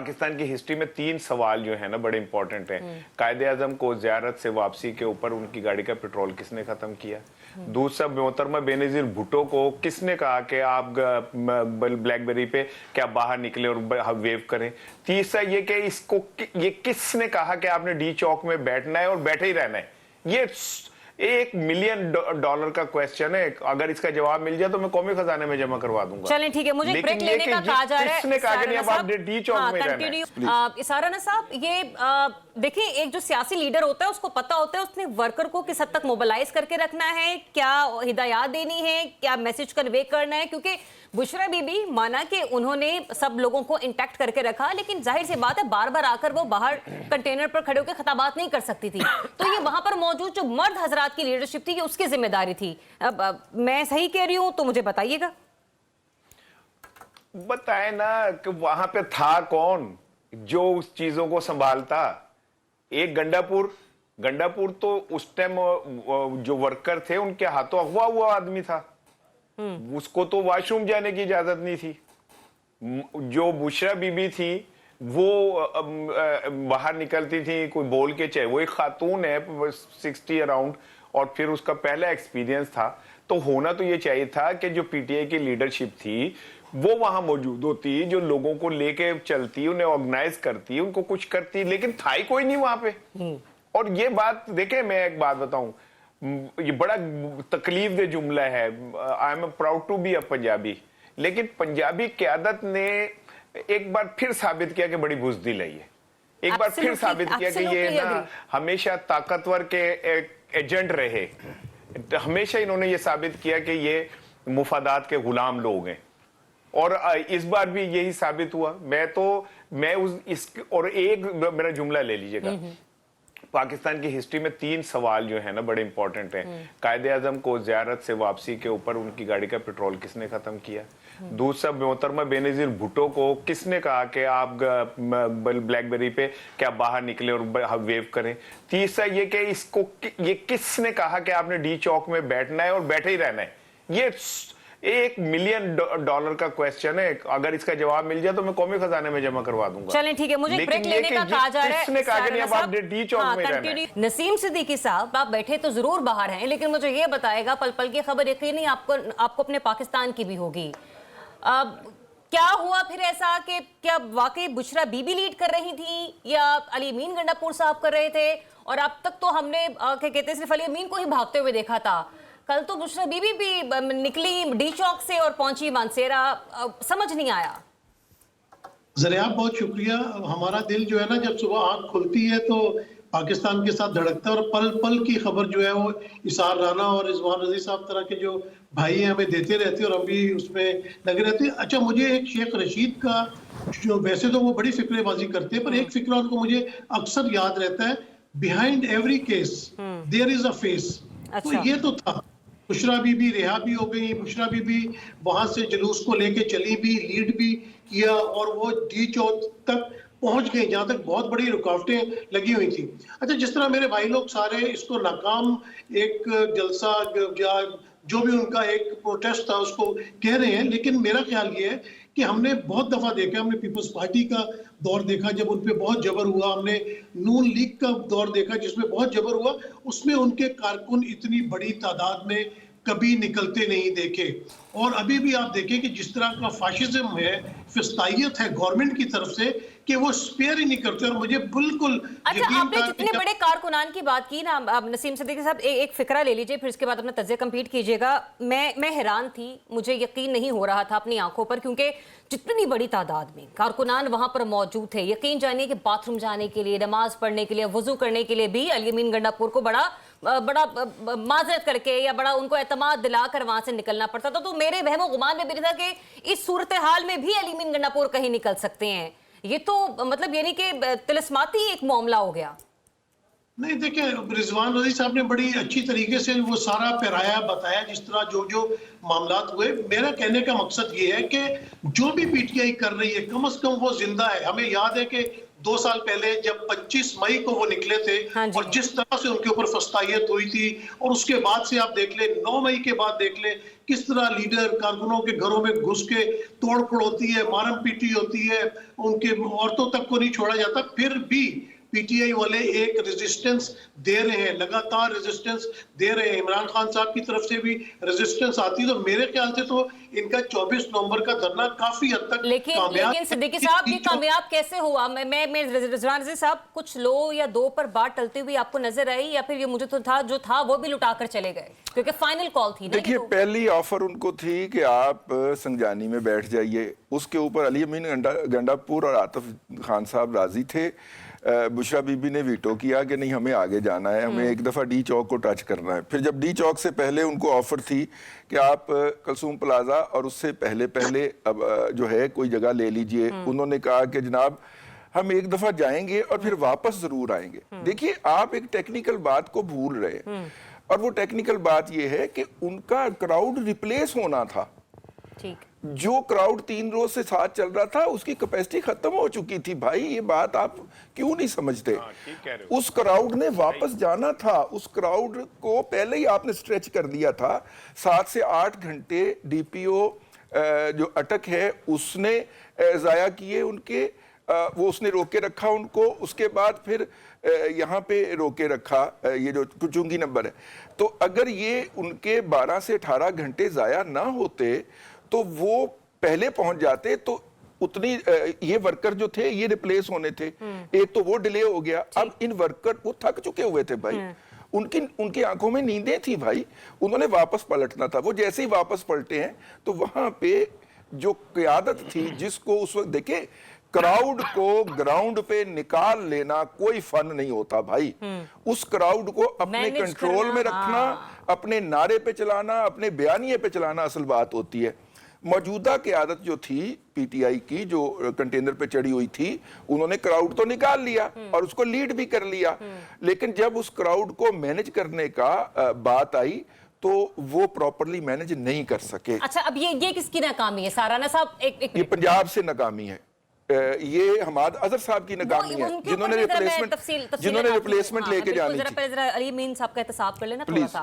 पाकिस्तान की हिस्ट्री में 3 सवाल जो है ना बड़े इंपॉर्टेंट हैं। कायदे आजम को जियारत से वापसी के ऊपर उनकी गाड़ी का पेट्रोल किसने खत्म किया? दूसरा, मोहतरमा बेनजीर भुट्टो को किसने कहा कि आप ब्लैकबेरी पे क्या बाहर निकले और वेव करें? तीसरा ये कि ये किसने कहा कि आपने डी चौक में बैठना है और बैठे ही रहना है? ये $1 मिलियन का क्वेश्चन है। अगर इसका जवाब मिल जाए तो मैं कौमी खजाने में जमा करवा दूंगा। चलें ठीक है, मुझे ब्रेक लेने का कहा जा रहा है। किसने कहा कि आप डी चौक में रहना है? इसाराना साहब, ये देखिए, एक जो सियासी लीडर होता है उसको पता होता है उसने वर्कर को किस हद तक मोबिलाइज करके रखना है, क्या हिदायत देनी है, क्या मैसेज कन्वे करना है। क्योंकि बुशरा बीबी माना कि उन्होंने सब लोगों को इंटैक्ट करके रखा, लेकिन जाहिर सी बात है बार बार आकर वो बाहर कंटेनर पर खड़े होकर खिताबात नहीं कर सकती थी। तो ये वहां पर मौजूद जो मर्द हजरात की लीडरशिप थी, ये उसकी जिम्मेदारी थी। अब मैं सही कह रही हूं तो मुझे बताइएगा। बताए ना कि वहां पे था कौन जो उस चीजों को संभालता? एक गंडापुर तो उस टाइम जो वर्कर थे उनके हाथों अगवा हुआ आदमी था, उसको तो वॉशरूम जाने की इजाजत नहीं थी। जो बुशरा बीबी थी वो बाहर निकलती थी कोई बोल के, चाहे वो एक खातून है 60 अराउंड, और फिर उसका पहला एक्सपीरियंस था। तो होना तो ये चाहिए था कि जो पीटीआई की लीडरशिप थी वो वहां मौजूद होती, जो लोगों को लेके चलती, उन्हें ऑर्गेनाइज करती, उनको कुछ करती, लेकिन था ही कोई नहीं वहां पे। और ये बात देखे, मैं एक बात बताऊं, ये बड़ा तकलीफ दे जुमला है, I am proud to be a Punjabi, लेकिन पंजाबी क़यादत ने एक बार फिर साबित किया कि बड़ी बुज़दिल है ये। एक बार फिर साबित किया कि ये ना हमेशा ताकतवर के एजेंट रहे। हमेशा इन्होंने ये साबित किया कि ये मुफादात के गुलाम लोग हैं, और इस बार भी यही साबित हुआ। और एक मेरा जुमला ले लीजिएगा, पाकिस्तान की हिस्ट्री में 3 सवाल जो है ना बड़े इंपॉर्टेंट हैं। कायदे आजम को जियारत से वापसी के ऊपर उनकी गाड़ी का पेट्रोल किसने खत्म किया? दूसरा, मोहतरमा बेनजीर भुट्टो को किसने कहा कि आप ब्लैकबेरी पे क्या बाहर निकले और वेव करें? तीसरा ये कि ये किसने कहा कि आपने डी चौक में बैठना है और बैठे ही रहना है? ये $1 मिलियन का क्वेश्चन है। अगर इसका जवाब मिल जाए तो मैं कौमी खजाने में जमा करवा दूंगा। चलें ठीक है, मुझे ब्रेक लेने का कहा जा रहा है। किसने कहा कि आप डी चौक में रहना है? नसीम सिद्दीकी साहब, आप बैठे तो जरूर बाहर हैं, लेकिन मुझे ये बताएगा, पल पल की खबर यकीनी आपको अपने पाकिस्तान की भी होगी। क्या हुआ फिर ऐसा कि क्या वाकई बुशरा बीबी लीड कर रही थी या अली अमीन गंडापुर साहब कर रहे थे? और अब तक तो हमने क्या कहते हैं सिर्फ अली अमीन को ही भागते हुए देखा था। कल तो बुशरा बीबी भी निकली डी चौक से और पहुंची मानसेरा, समझ नहीं आया। ज़रिया, बहुत शुक्रिया। हमारा दिल जो है ना, जब सुबह आंख खुलती है तो पाकिस्तान के साथ धड़कता है, और पल पल की खबर जो है वो इसार राना और रिजवान रजी साहब तरह के जो भाई हैं हमें देते रहते हैं, और हम भी उसमें लगे रहते हैं। अच्छा, मुझे एक शेख रशीद का, जो वैसे तो वो बड़ी फिक्रेबाजी करते हैं, पर एक फिक्रा उनको मुझे अक्सर याद रहता है, behind every case there is a face. तो ये तो था। बुशरा बीबी रिहा भी हो गई, बुशरा बीबी वहां से जुलूस को लेके चली भी, लीड भी किया, और वो डी चौक तक पहुंच गई जहां तक बहुत बड़ी रुकावटें लगी हुई थी। अच्छा, जिस तरह मेरे भाई लोग सारे इसको नाकाम एक जलसा या जो भी उनका एक प्रोटेस्ट था उसको कह रहे हैं, लेकिन मेरा ख्याल ये है कि हमने बहुत दफा देखा, हमने पीपल्स पार्टी का दौर देखा जब उन पे बहुत जबर हुआ, हमने नून लीग का दौर देखा जिसमें बहुत जबर हुआ, उसमें उनके कारकुन इतनी बड़ी तादाद में कभी निकलते नहीं देखे। और अभी भी आप देखें कि जिस तरह का फाशिज्म है, फिस्तायत है गवर्नमेंट की तरफ से, कि वो स्पेयर ही नहीं करते। और मुझे बिल्कुल अच्छा, आपने जितने बड़े कारकुनान की बात की ना, अब नसीम सिद्दीकी साहब एक फिक्रा ले लीजिए, फिर इसके बाद अपना तज्ज़िया कंप्लीट कीजिएगा। मैं हैरान थी, मुझे यकीन नहीं हो रहा था अपनी आंखों पर, क्योंकि जितनी बड़ी तादाद में कारकुनान वहां पर मौजूद थे। यकीन जानिए कि बाथरूम जाने के लिए, नमाज पढ़ने के लिए, वजू करने के लिए भी अली अमीन गंडापुर को बड़ा माजरत करके या बड़ा उनको एतमाद दिलाकर वहां से निकलना पड़ता था। तो मेरे वहमो गुमान में भी था कि इस सूरत हाल में भी अली अमीन गंडापुर कहीं निकल सकते हैं। ये तो मतलब यानी कि तिलस्माती एक मामला हो गया। नहीं, देखिए, रिजवान रजी साहब ने बड़ी अच्छी तरीके से वो सारा पैराया बताया, जिस तरह जो जो मामलात हुए। मेरा कहने का मकसद ये है कि जो भी पीटीआई कर रही है, कम से कम वो जिंदा है। हमें याद है कि 2 साल पहले जब 25 मई को वो निकले थे हाँ जी। और जिस तरह से उनके ऊपर फस्तायत हुई थी, और उसके बाद से आप देख ले 9 मई के बाद देख ले किस तरह लीडर कारकुनों के घरों में घुस के तोड़फोड़ होती है, मारम पीटी होती है, उनके औरतों तक को नहीं छोड़ा जाता। फिर भी पीटीआई वाले एक रेजिस्टेंस दे रहे हैं, लगातार रेजिस्टेंस दे रहे हैं। इमरान खान साहब की तरफ से भी रेजिस्टेंस आती है, तो मेरे ख्याल से तो इनका 24 नवंबर का धरना काफी हद तक लेकिन सिद्दीकी साहब ये कामयाब कैसे हुआ? मैं रिजवान रज़ी साहब, कुछ लो या दो पर बात टलती हुई आपको नजर आई, या फिर ये मुझे तो था जो था वो भी लुटा कर चले गए, क्योंकि फाइनल कॉल थी ना? देखिए, पहली ऑफर उनको थी कि आप संजानी में बैठ जाइए, उसके ऊपर अली अमीन गंडापुर और आतिफ खान साहब राजी थे। बुशरा बीबी ने वीटो किया कि नहीं, हमें आगे जाना है, हमें एक दफ़ा डी चौक को टच करना है। फिर जब डी चौक से पहले उनको ऑफर थी कि आप कलसूम प्लाजा और उससे पहले पहले अब जो है कोई जगह ले लीजिए, उन्होंने कहा कि जनाब हम एक दफ़ा जाएंगे और फिर वापस ज़रूर आएंगे। देखिए, आप एक टेक्निकल बात को भूल रहे हैं, और वो टेक्निकल बात ये है कि उनका क्राउड रिप्लेस होना था। ठीक, जो क्राउड 3 रोज से साथ चल रहा था उसकी कैपेसिटी खत्म हो चुकी थी। भाई, ये बात आप क्यों नहीं समझते? ठीक कह रहे हो। उस क्राउड ने वापस जाना था, उस क्राउड को पहले ही आपने स्ट्रेच कर दिया था। 7 से 8 घंटे डीपीओ जो अटक है उसने जाया किए उनके, वो उसने रोके रखा उनको, उसके बाद फिर यहाँ पे रोके रखा, ये जो चुंगी नंबर है। तो अगर ये उनके 12 से 18 घंटे जाया ना होते तो वो पहले पहुंच जाते, तो उतनी ये वर्कर जो थे ये रिप्लेस होने थे। एक तो वो डिले हो गया, अब इन वर्कर वो थक चुके हुए थे भाई, उनकी आंखों में नींदें थी भाई, उन्होंने वापस पलटना था। वो जैसे ही वापस पलटे हैं तो वहां पे जो क़यादत थी, जिसको उस वक्त देखे, क्राउड को ग्राउंड पे निकाल लेना कोई फन नहीं होता भाई। उस क्राउड को अपने मैनेज कंट्रोल में रखना, अपने नारे पे चलाना, अपने बयानिए पे चलाना असल बात होती है। मौजूदा क़यादत जो थी पीटीआई की, जो कंटेनर पे चढ़ी हुई थी, उन्होंने क्राउड तो निकाल लिया और उसको लीड भी कर लिया, लेकिन जब उस क्राउड को मैनेज करने का बात आई तो वो प्रॉपरली मैनेज नहीं कर सके। अच्छा, अब ये किसकी नाकामी है? साराना साहब, एक ये पंजाब से नाकामी है, ये हमाद अजहर साहब की नाकामी है, जिन्होंने रिप्लेसमेंट लेके जानी थी। अली अमीन साहब का एहतसाब कर लेना थोड़ा सा।